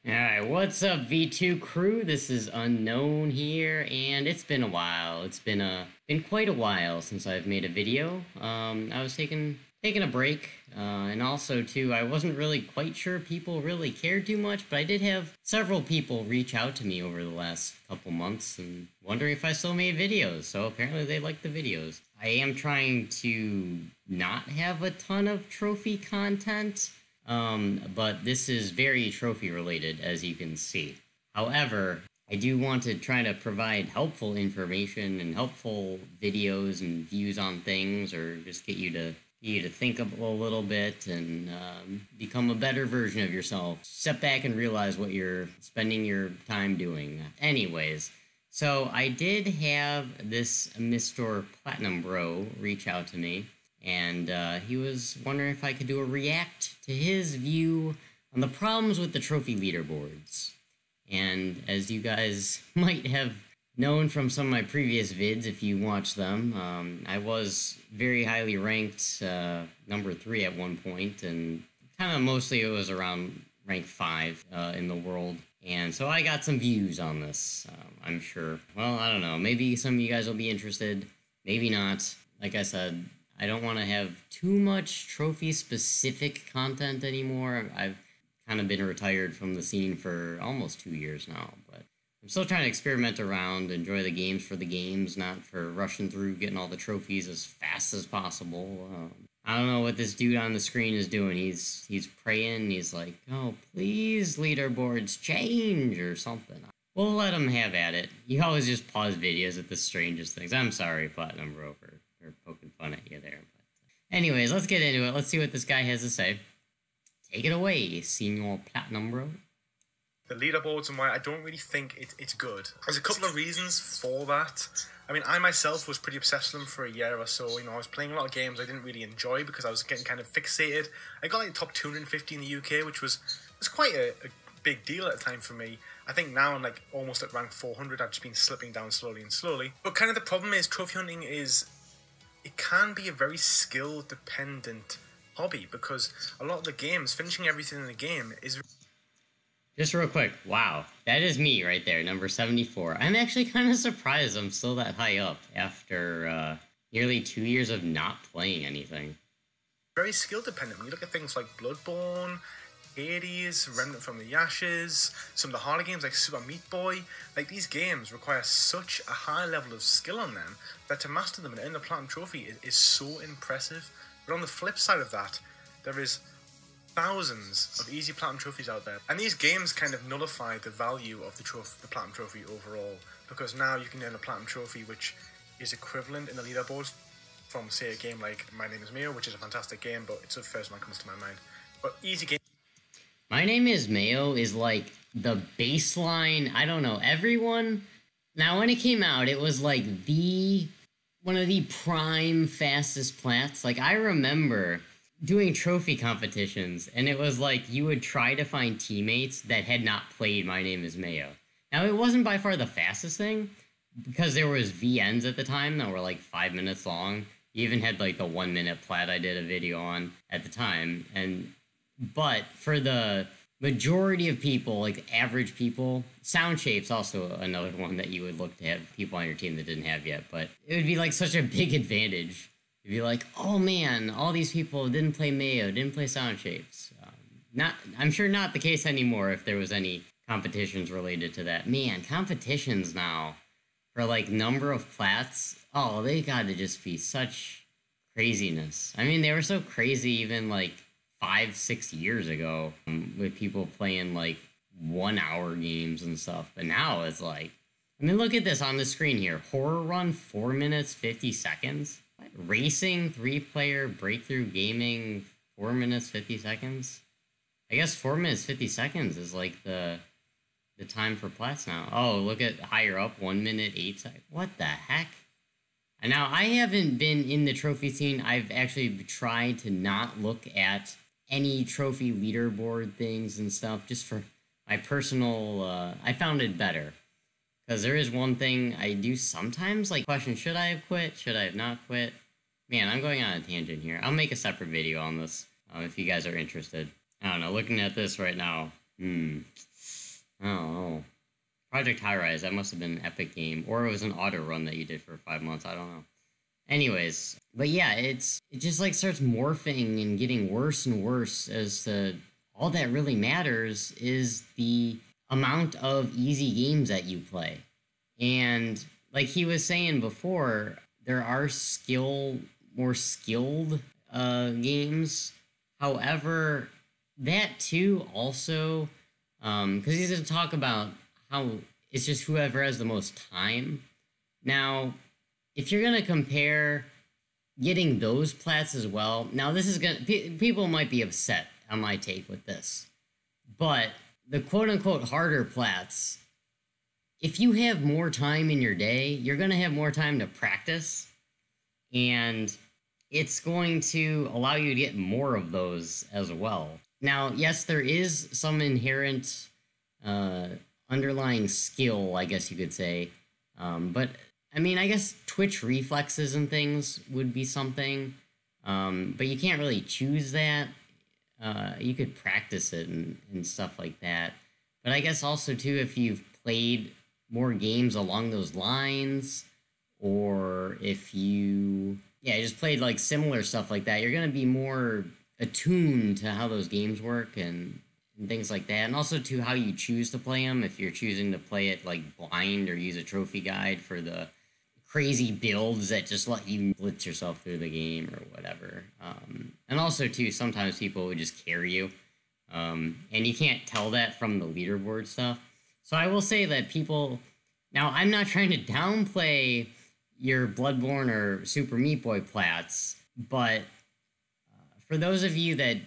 Alright, what's up V2 crew? This is Unknown here, and it's been a while. It's been quite a while since I've made a video. I was taking a break, and also too, I wasn't really quite sure people really cared too much, but I did have several people reach out to me over the last couple months and wondering if I still made videos, so apparently they like the videos. I am trying to not have a ton of trophy content, but this is very trophy related, as you can see. However, I do want to try to provide helpful information and helpful videos and views on things, or just get you to think a little bit and become a better version of yourself. Step back and realize what you're spending your time doing. Anyways, so I did have this Mr. Platinum Bro reach out to me, and he was wondering if I could do a react to his view on the problems with the trophy leaderboards. And as you guys might have known from some of my previous vids, if you watch them, I was very highly ranked, number 3 at one point, and kind of mostly it was around rank 5 in the world. And so I got some views on this, I'm sure. Well, I don't know, maybe some of you guys will be interested, maybe not. Like I said, I don't want to have too much trophy-specific content anymore. I've kind of been retired from the scene for almost 2 years now, but I'm still trying to experiment around, enjoy the games for the games, not for rushing through getting all the trophies as fast as possible. I don't know what this dude on the screen is doing. He's praying. He's like, "Oh, please, leaderboards, change," or something. We'll let him have at it. You always just pause videos at the strangest things. I'm sorry, Platinum Bro, for poking fun at you there. But anyways, let's get into it. Let's see what this guy has to say. Take it away, Senior Platinum Bro. The leaderboards and why I don't really think it's good. There's a couple of reasons for that. I mean, I myself was pretty obsessed with them for a year or so. I was playing a lot of games I didn't really enjoy because I was getting kind of fixated. I got like top 250 in the UK, which was quite a big deal at the time for me. I think now I'm like almost at rank 400. I've just been slipping down slowly and slowly. But kind of the problem is trophy hunting it can be a very skill dependent hobby, because a lot of the games, finishing everything in the game is... Just real quick, wow, that is me right there, number 74. I'm actually kind of surprised I'm still that high up after nearly 2 years of not playing anything. Very skill dependent. When you look at things like Bloodborne, Hades, Remnant from the Ashes, some of the harder games like Super Meat Boy, like these games require such a high level of skill on them that to master them and earn the Platinum Trophy is so impressive. But on the flip side of that, there is thousands of easy Platinum Trophies out there, and these games kind of nullify the value of the Platinum Trophy overall, because now you can earn a Platinum Trophy which is equivalent in the leaderboards from, say, a game like My Name is Mayo, which is a fantastic game, but it's the first one that comes to my mind. But easy game. My Name is Mayo is like the baseline. I don't know, everyone... Now, when it came out, it was like one of the prime fastest plats. Like, I remember doing trophy competitions, and it was like you would try to find teammates that had not played My Name is Mayo. Now, it wasn't by far the fastest thing, because there was VNs at the time that were like 5 minutes long. You even had like the 1 minute plat I did a video on at the time, but for the majority of people, like average people, Sound Shape's also another one that you would look to have people on your team that didn't have yet, but it would be like such a big advantage. You'd be like, oh man, all these people didn't play Mayo, didn't play Sound Shapes. I'm sure not the case anymore if there was any competitions related to that. Man, competitions now for like number of plats, oh, they gotta just be such craziness. I mean, they were so crazy even like 5-6 years ago, with people playing like 1 hour games and stuff. But now it's like, I mean, look at this on the screen here. Horror Run, 4 minutes, 50 seconds. Racing, 3-player, Breakthrough Gaming, 4 minutes, 50 seconds. I guess 4 minutes, 50 seconds is like the time for plats now. Oh, look at higher up, 1 minute, 8 seconds. What the heck? And now, I haven't been in the trophy scene. I've actually tried to not look at any trophy leaderboard things and stuff, just for my personal, I found it better. Because there is one thing I do sometimes, like, question, should I have quit? Should I have not quit? Man, I'm going on a tangent here. I'll make a separate video on this, if you guys are interested. I don't know, looking at this right now, Hmm. Oh. Project High Rise, that must have been an epic game. Or it was an auto run that you did for 5 months. I don't know. Anyways, but yeah, it just like starts morphing and getting worse and worse as to all that really matters is the amount of easy games that you play. And like he was saying before, there are more skilled games. However, that too also, because he's going to talk about how it's just whoever has the most time. Now, if you're going to compare getting those plats as well, now this is going to, people might be upset on my take with this, but the quote unquote harder plats, if you have more time in your day, you're going to have more time to practice, and it's going to allow you to get more of those as well. Now, yes, there is some inherent underlying skill, I guess you could say, but I mean, I guess Twitch reflexes and things would be something, but you can't really choose that. You could practice it and stuff like that. But I guess also, too, if you've played more games along those lines, or if you, yeah, just played like similar stuff like that, you're going to be more attuned to how those games work and things like that. And also to how you choose to play them, if you're choosing to play it like blind or use a trophy guide for the crazy builds that just let you blitz yourself through the game or whatever. And also, too, sometimes people would just carry you. And you can't tell that from the leaderboard stuff. So I will say that people... Now, I'm not trying to downplay your Bloodborne or Super Meat Boy plats, but for those of you that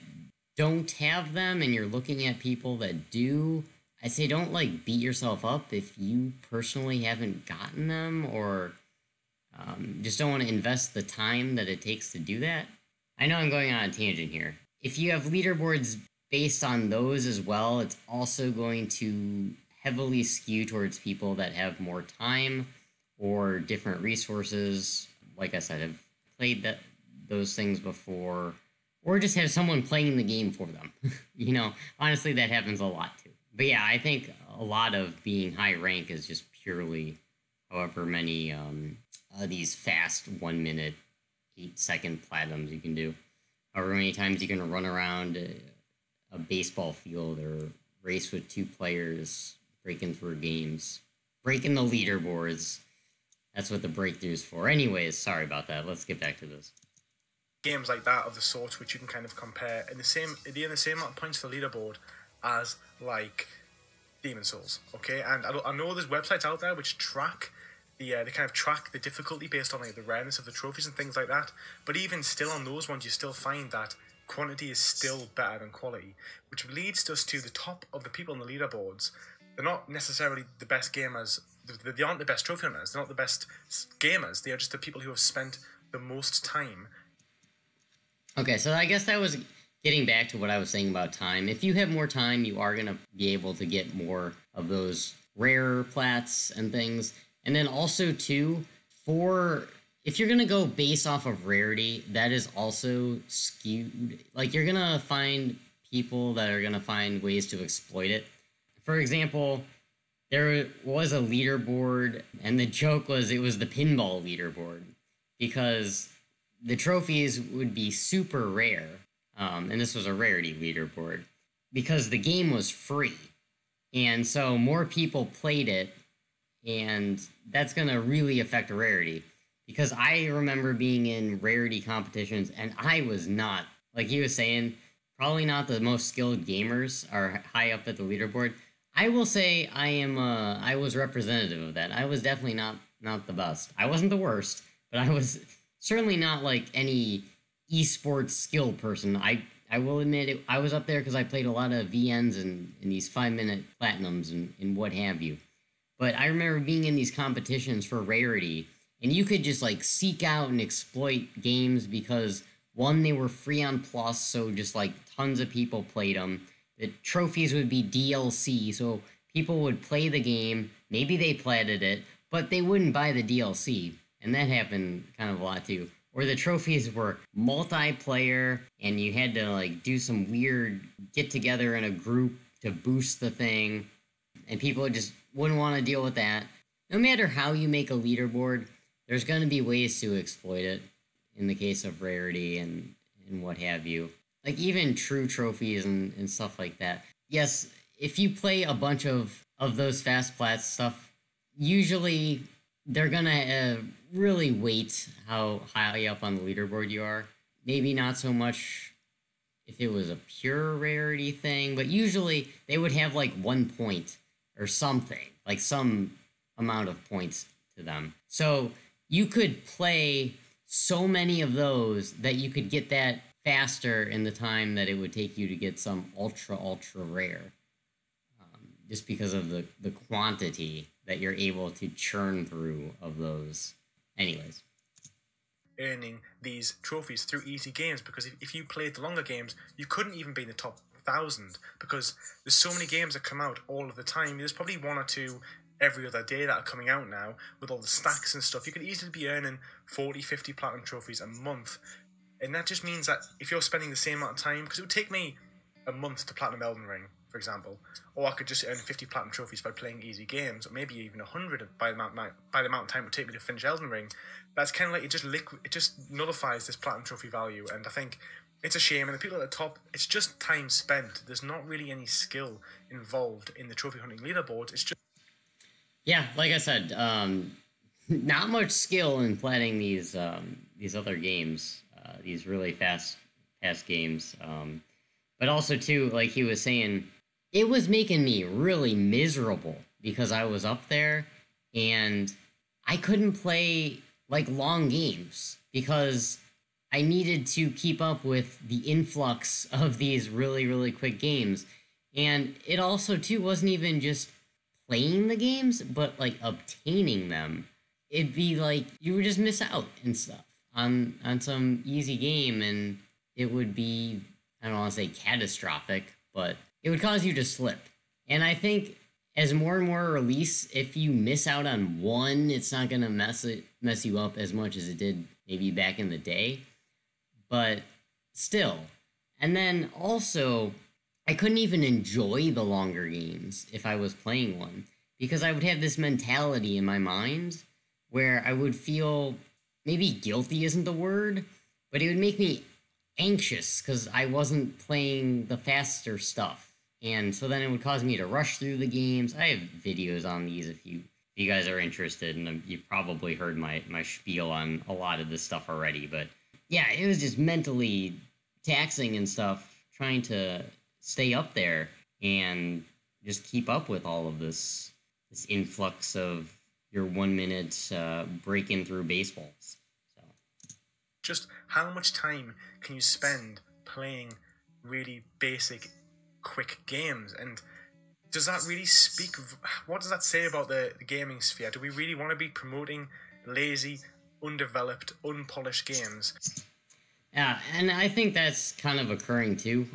don't have them and you're looking at people that do, I say don't, like, beat yourself up if you personally haven't gotten them, or just don't want to invest the time that it takes to do that. I know I'm going on a tangent here. If you have leaderboards based on those as well, it's also going to heavily skew towards people that have more time or different resources. Like I said, have played those things before, or just have someone playing the game for them. You know, honestly, that happens a lot too. But yeah, I think a lot of being high rank is just purely however many these fast 1 minute, 8-second platinums you can do. However many times you can run around a baseball field or race with 2 players, breaking through games, breaking the leaderboards. That's what the breakthrough's for. Anyways, sorry about that. Let's get back to this. Games like that of the sort which you can kind of compare in the same amount of points for the leaderboard as like Demon Souls, okay? And I know there's websites out there which track they kind of track the difficulty based on like the rareness of the trophies and things like that. But even still, on those ones, you still find that quantity is still better than quality, which leads us to the top of the people on the leaderboards. They're not necessarily the best gamers. They aren't the best trophy hunters. They're not the best gamers. They are just the people who have spent the most time. Okay, so I guess that was getting back to what I was saying about time. If you have more time, you are going to be able to get more of those rarer plats and things. And then also, too, if you're going to go based off of rarity, that is also skewed. Like, you're going to find people that are going to find ways to exploit it. For example, there was a leaderboard, and the joke was it was the pinball leaderboard, because the trophies would be super rare, and this was a rarity leaderboard, because the game was free. And so more people played it, and that's going to really affect rarity. Because I remember being in rarity competitions, and I was not, like he was saying, probably not the most skilled gamers are high up at the leaderboard. I will say I was representative of that. I was definitely not the best. I wasn't the worst, but I was certainly not like any esports skill person. I will admit it, I was up there because I played a lot of VNs and these 5-minute platinums and what have you. But I remember being in these competitions for rarity, and you could just like seek out and exploit games because, one, they were free on Plus, so just like tons of people played them. The trophies would be DLC, so people would play the game, maybe they platted it, but they wouldn't buy the DLC, and that happened kind of a lot too. Or the trophies were multiplayer, and you had to like do some weird get together in a group to boost the thing, and people just wouldn't want to deal with that. No matter how you make a leaderboard, there's going to be ways to exploit it in the case of rarity and what have you. Like even true trophies and stuff like that. Yes, if you play a bunch of those fast plats stuff, usually they're going to really weight how high up on the leaderboard you are. Maybe not so much if it was a pure rarity thing, but usually they would have like 1 point or something, like some amount of points to them. So you could play so many of those that you could get that faster in the time that it would take you to get some ultra rare, just because of the quantity that you're able to churn through of those. Anyways, earning these trophies through easy games, because if you played the longer games, you couldn't even be in the top 1,000, because there's so many games that come out all of the time. There's probably 1 or 2 every other day that are coming out now with all the stacks and stuff. You could easily be earning 40, 50 platinum trophies a month, and that just means that if you're spending the same amount of time, because it would take me a month to platinum Elden Ring, for example, or I could just earn 50 platinum trophies by playing easy games, or maybe even 100 by the amount of time it would take me to finish Elden Ring. That's kind of like it just nullifies this platinum trophy value, and I think it's a shame. And the people at the top, it's just time spent. There's not really any skill involved in the trophy hunting leaderboards. It's just like I said, not much skill in planning these other games, these really fast games. But also too, like he was saying, it was making me really miserable because I was up there and I couldn't play like long games because I needed to keep up with the influx of these really quick games. And it also too wasn't even just playing the games, but like obtaining them. It'd be like you would just miss out and stuff on some easy game, and it would be, I don't want to say catastrophic, but it would cause you to slip. And I think as more and more release, if you miss out on one, it's not going to mess you up as much as it did maybe back in the day. But still. And then also, I couldn't even enjoy the longer games if I was playing one, because I would have this mentality in my mind where I would feel, maybe guilty isn't the word, but it would make me anxious because I wasn't playing the faster stuff. And so then it would cause me to rush through the games. I have videos on these if you guys are interested, and you've probably heard my spiel on a lot of this stuff already. But yeah, it was just mentally taxing and stuff, trying to stay up there and just keep up with all of this influx of your 1 minute breaking through baseballs. So, just how much time can you spend playing really basic, quick games? And does that really speak? What does that say about the gaming sphere? Do we really want to be promoting lazy, undeveloped, unpolished games? Yeah, and I think that's kind of occurring too.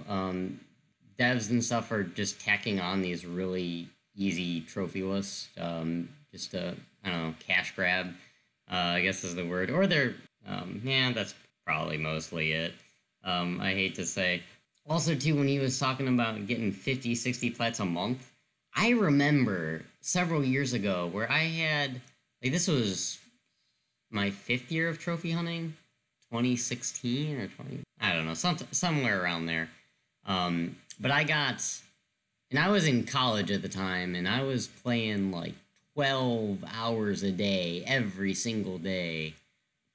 Devs and stuff are just tacking on these really easy trophy lists, just a, I don't know, cash grab, I guess is the word. Or they're, that's probably mostly it. I hate to say. Also, too, when he was talking about getting 50, 60 plats a month, I remember several years ago where I had, like, this was my 5th year of trophy hunting, 2016 or 20, I don't know, somewhere around there. But I got, and I was in college at the time, and I was playing like 12 hours a day, every single day.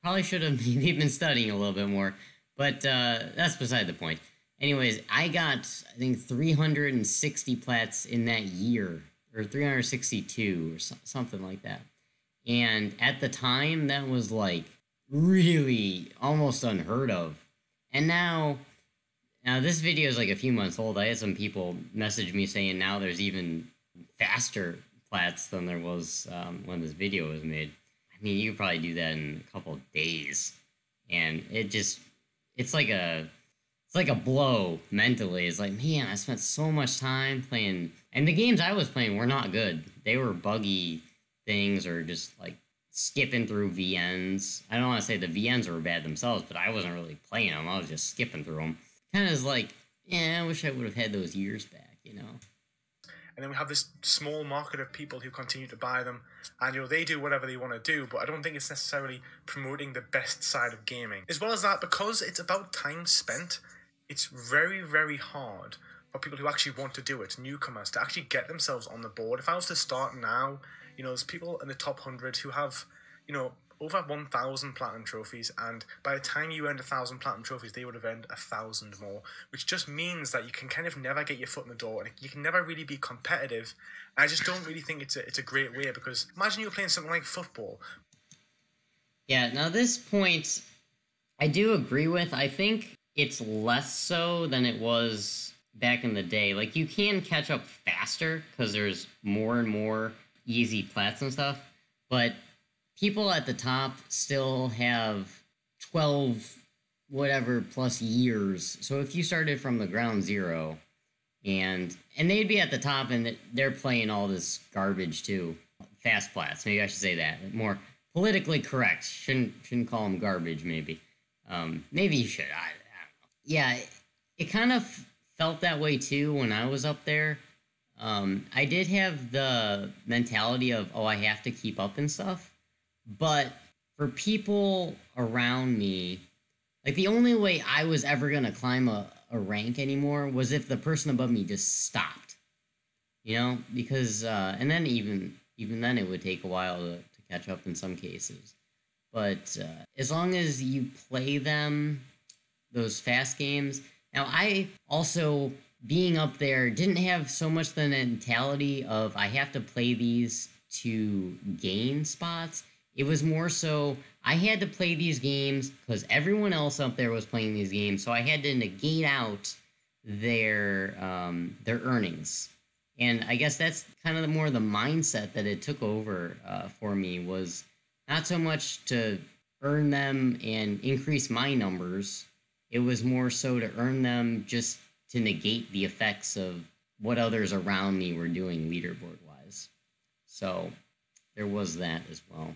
Probably should have maybe been studying a little bit more, but that's beside the point. Anyways, I got, I think, 360 plats in that year, or 362, or something like that. And at the time, that was like really almost unheard of. And now this video is like a few months old. I had some people message me saying now there's even faster plats than there was when this video was made. I mean, you could probably do that in a couple of days. And it's like a blow mentally. It's like, man, I spent so much time playing, and the games I was playing were not good. They were buggy things, or just like skipping through VNs. I don't want to say the VNs were bad themselves, but I wasn't really playing them. I was just skipping through them. Kind of like, yeah, I wish I would have had those years back, you know? and then we have this small market of people who continue to buy them, and they do whatever they want to do, but I don't think it's necessarily promoting the best side of gaming. As well as that, because it's about time spent, it's very, very hard for people who actually want to do it, newcomers, to actually get themselves on the board. If I was to start now, there's people in the top 100 who have, over 1,000 platinum trophies, and by the time you earned 1,000 platinum trophies, they would have earned 1,000 more, which just means that you can kind of never get your foot in the door, and you can never really be competitive. I just don't really think it's a great way, because imagine you're playing something like football. Yeah, now this point, I do agree with. I think it's less so than it was back in the day. Like, you can catch up faster because there's more and more easy plats and stuff, but people at the top still have 12 whatever plus years. So if you started from the ground zero, and they'd be at the top, and they're playing all this garbage too, fast plats, maybe I should say that more politically correct. Shouldn't call them garbage. Maybe you should. I don't know. Yeah, it kind of felt that way too when I was up there. I did have the mentality of, I have to keep up and stuff. But for people around me, like, the only way I was ever going to climb a rank anymore was if the person above me just stopped. Because, and then even then it would take a while to catch up in some cases. But as long as you play those fast games. Now, I also, being up there, didn't have so much the mentality of I have to play these to gain spots. It was more so I had to play these games because everyone else up there was playing these games, so I had to negate out their earnings. And I guess that's kind of more the mindset that it took over for me, was not so much to earn them and increase my numbers. It was more so to earn them just to negate the effects of what others around me were doing leaderboard-wise. So there was that as well.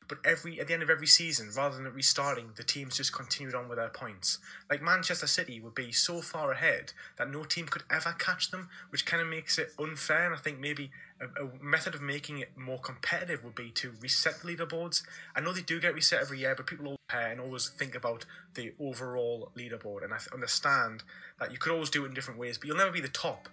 But at the end of every season, rather than it restarting, the teams just continued on with their points. Like, Manchester City would be so far ahead that no team could ever catch them, which kind of makes it unfair. And I think maybe a method of making it more competitive would be to reset the leaderboards. I know they do get reset every year, but people all compare and always think about the overall leaderboard. And I understand that you could always do it in different ways, but you'll never be the top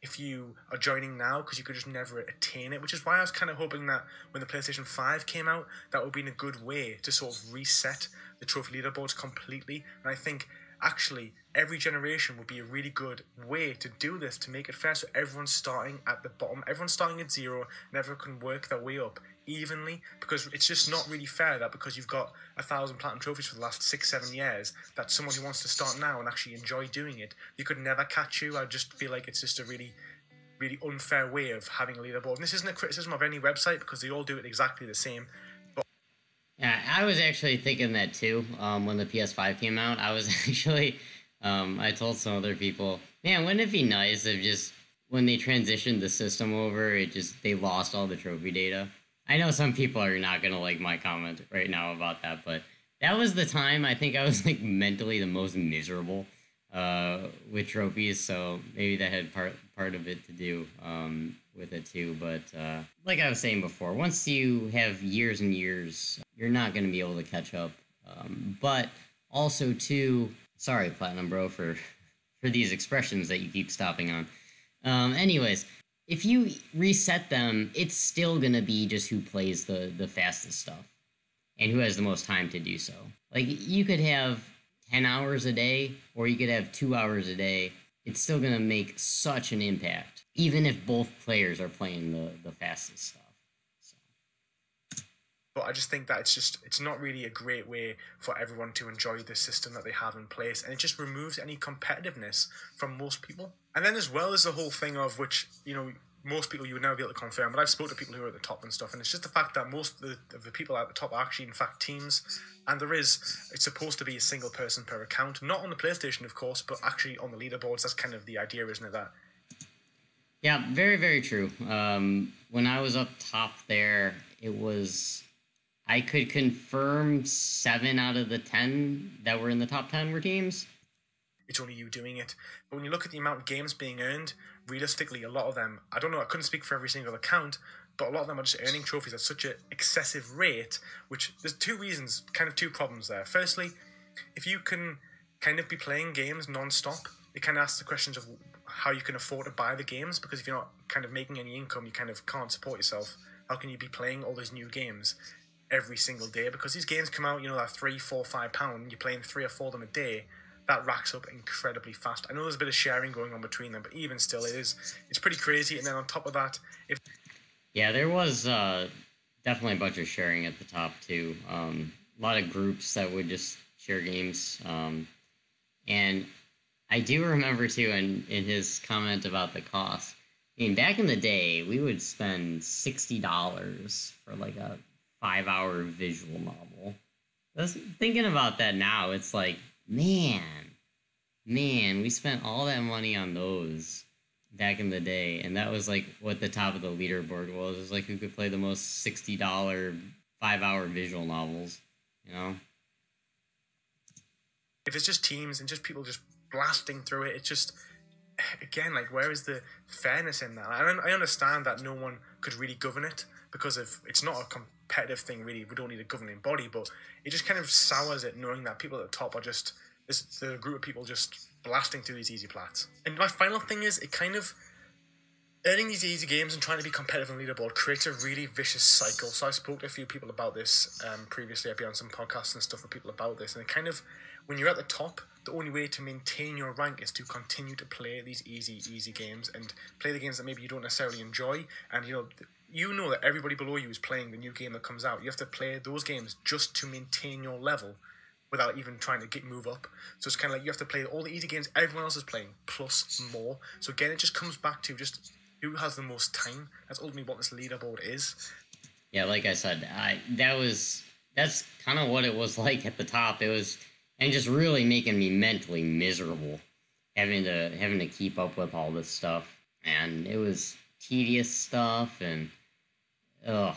if you are joining now, because you could just never attain it, which is why I was kind of hoping that when the PlayStation 5 came out, that would be in a good way to sort of reset the trophy leaderboards completely. And I think actually every generation would be a really good way to do this, to make it fair, so everyone's starting at the bottom, everyone's starting at zero, and everyone can work their way up evenly, because it's just not really fair that because you've got 1,000 platinum trophies for the last 6-7 years, that someone who wants to start now and actually enjoy doing it, you could never catch you. I just feel like it's just a really, really unfair way of having a leaderboard. And this isn't a criticism of any website, because they all do it exactly the same. Yeah, I was actually thinking that too. When the PS5 came out, I was actually, I told some other people, man, wouldn't it be nice if just when they transitioned the system over, they lost all the trophy data. I know some people are not going to like my comment right now about that, but that was the time I think I was like mentally the most miserable with trophies, so maybe that had part of it to do with it too. But like I was saying before, once you have years and years, you're not going to be able to catch up. But also too, sorry, Platinum Bro, for these expressions that you keep stopping on. Anyways, if you reset them, it's still going to be just who plays the fastest stuff and who has the most time to do so. Like, you could have 10 hours a day, or you could have 2 hours a day. It's still going to make such an impact, even if both players are playing the fastest stuff. But I just think that it's not really a great way for everyone to enjoy the system that they have in place, and it just removes any competitiveness from most people. And then as well as the whole thing of which, most people you would never be able to confirm, but I've spoken to people who are at the top and stuff, and it's just the fact that most of the people at the top are actually in fact teams, and it's supposed to be a single person per account, not on the PlayStation of course, but actually on the leaderboards. That's kind of the idea, isn't it? That Yeah, very, very true. When I was up top there, I could confirm 7 out of the 10 that were in the top 10 were teams. It's only you doing it. But when you look at the amount of games being earned, realistically, a lot of them, I don't know, I couldn't speak for every single account, but a lot of them are just earning trophies at such an excessive rate, which there's two reasons, kind of two problems there. Firstly, if you can kind of be playing games non-stop, it kind of asks the questions of how you can afford to buy the games, because if you're not kind of making any income, you kind of can't support yourself. How can you be playing all these new games every single day? Because these games come out, you know, they're £3, £4, £5, you're playing 3 or 4 of them a day. That racks up incredibly fast. I know there's a bit of sharing going on between them, but even still, it's pretty crazy. And then on top of that, yeah, there was definitely a bunch of sharing at the top too. A lot of groups that would just share games, and I do remember too in his comment about the cost. I mean, back in the day, we would spend $60 for like a 5-hour visual novel. Thinking about that now, it's like, man, we spent all that money on those back in the day, and that was like what the top of the leaderboard was. It was like who could play the most $60 5-hour visual novels, you know? If it's just teams and just people just blasting through it, it's just, again, like, where is the fairness in that? I understand that no one could really govern it, because it's not a competitive thing, really. We don't need a governing body, but it just kind of sours it knowing that people at the top are just the group of people just blasting through these easy plats. And my final thing is, it kind of, earning these easy games and trying to be competitive on leaderboard creates a really vicious cycle. So I spoke to a few people about this previously. I've been on some podcasts and stuff with people about this, and it kind of, when you're at the top, the only way to maintain your rank is to continue to play these easy games and play the games that maybe you don't necessarily enjoy. And you know that everybody below you is playing the new game that comes out. You have to play those games just to maintain your level without even trying to move up. So it's kind of like you have to play all the easy games everyone else is playing, plus more. So again, it just comes back to just who has the most time. That's ultimately what this leaderboard is. Yeah, like I said, that's kind of what it was like at the top. It was, and just really making me mentally miserable, having to keep up with all this stuff, and it was tedious stuff, and ugh.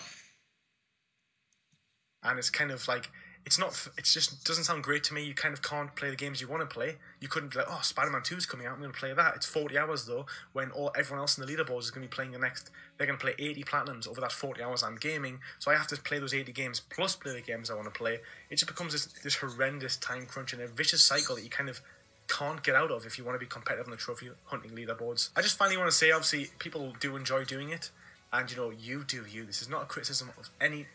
And it's kind of like, it just doesn't sound great to me. You kind of can't play the games you want to play. You couldn't be like, oh, Spider-Man 2 is coming out, I'm going to play that. It's 40 hours though, when everyone else in the leaderboards is going to be playing they're going to play 80 platinums over that 40 hours I'm gaming. So I have to play those 80 games plus play the games I want to play. It just becomes this horrendous time crunch and a vicious cycle that you kind of can't get out of if you want to be competitive on the trophy hunting leaderboards. I just finally want to say, obviously, people do enjoy doing it, and you do you. This is not a criticism of any.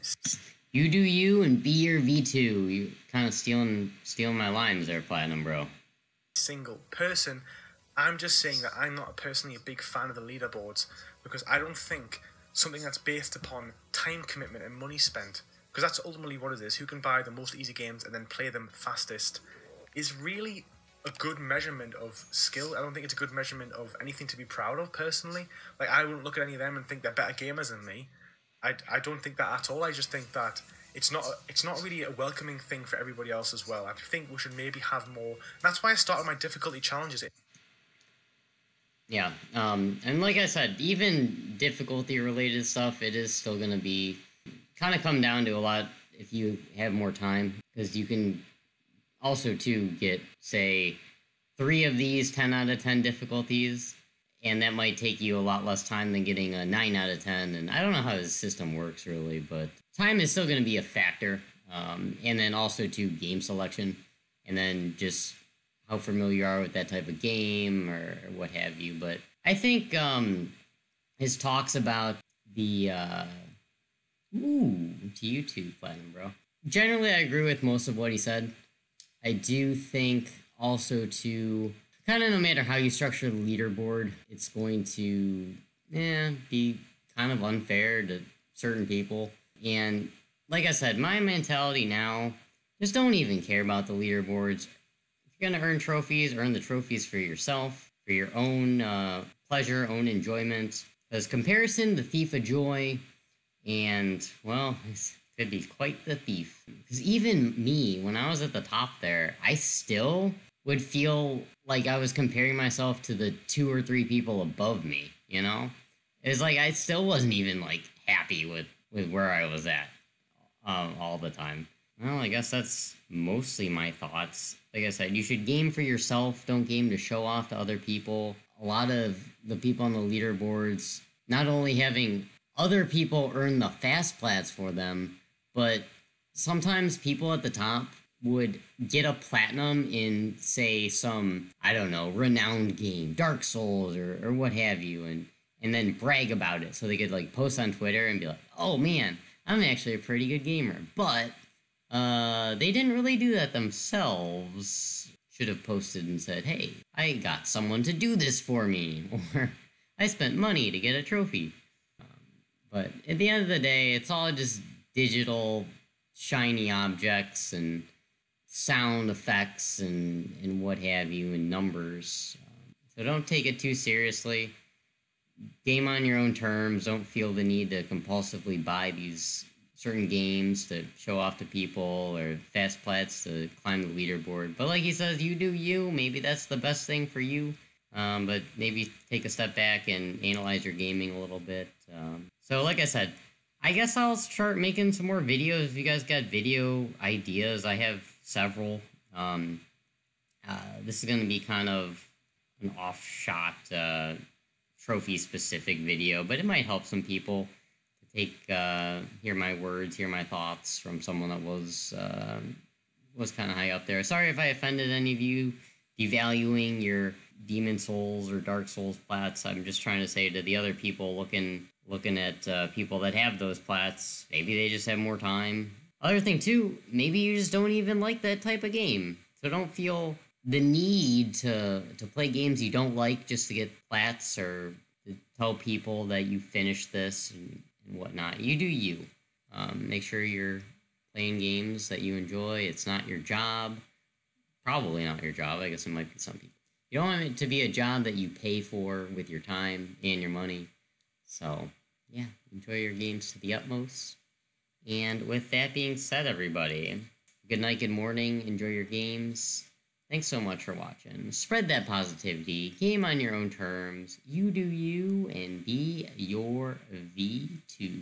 You do you and be your V2. You kind of stealing my lines there, Platinum Bro. Single person. I'm just saying that I'm not personally a big fan of the leaderboards, because I don't think something that's based upon time commitment and money spent, because that's ultimately what it is, who can buy the most easy games and then play them fastest, is really a good measurement of skill. I don't think it's a good measurement of anything to be proud of, personally. Like, I wouldn't look at any of them and think they're better gamers than me. I don't think that at all. I just think that it's not really a welcoming thing for everybody else as well. I think we should maybe have more. That's why I started my difficulty challenges. Yeah, and like I said, even difficulty-related stuff, it is still going to be kind of come down to a lot if you have more time, because you can also, too, get, say, 3 of these 10 out of 10 difficulties, and that might take you a lot less time than getting a 9 out of 10, and I don't know how the system works, really, but time is still going to be a factor, and then also, too, game selection, and then just how familiar you are with that type of game, or what have you, but I think his talks about the, to you too, Platinum Bro. Generally, I agree with most of what he said. I do think also to kind of, no matter how you structure the leaderboard, it's going to be kind of unfair to certain people. And like I said, my mentality now, just don't even care about the leaderboards. If you're going to earn trophies, earn the trophies for yourself, for your own pleasure, own enjoyment. Because comparison, the thief of joy, and, well, this could be quite the thief. Because even me, when I was at the top there, I still would feel like I was comparing myself to the 2 or 3 people above me, you know? It's like I still wasn't even, like, happy with where I was at all the time. Well, I guess that's mostly my thoughts. Like I said, you should game for yourself, don't game to show off to other people. a lot of the people on the leaderboards not only having other people earn the fast plats for them, but sometimes people at the top would get a platinum in, say, some, I don't know, renowned game, Dark Souls or what have you, and then brag about it so they could like post on Twitter and be like, oh man, I'm actually a pretty good gamer. But they didn't really do that themselves. Should have posted and said, hey, I got someone to do this for me, or I spent money to get a trophy. But at the end of the day, it's all just digital, shiny objects and sound effects and what have you, and numbers. So don't take it too seriously. Game on your own terms. Don't feel the need to compulsively buy these certain games to show off to people or fast plats to climb the leaderboard. But like he says, you do you. Maybe that's the best thing for you. But maybe take a step back and analyze your gaming a little bit. So like I said, I guess I'll start making some more videos. If you guys got video ideas, I have several. This is going to be kind of an off-shot trophy-specific video, but it might help some people to take hear my words, hear my thoughts from someone that was kind of high up there. Sorry if I offended any of you devaluing your Demon Souls or Dark Souls plats. I'm just trying to say to the other people looking at people that have those plats, maybe they just have more time. Other thing too, maybe you just don't even like that type of game, so don't feel the need to play games you don't like just to get plats or to tell people that you finished this and whatnot. You do you. Make sure you're playing games that you enjoy. It's not your job. Probably not your job. I guess it might be some people. You don't want it to be a job that you pay for with your time and your money. So, yeah, enjoy your games to the utmost. And with that being said, everybody, good night, good morning, enjoy your games. Thanks so much for watching. Spread that positivity, game on your own terms, you do you, and be your V2.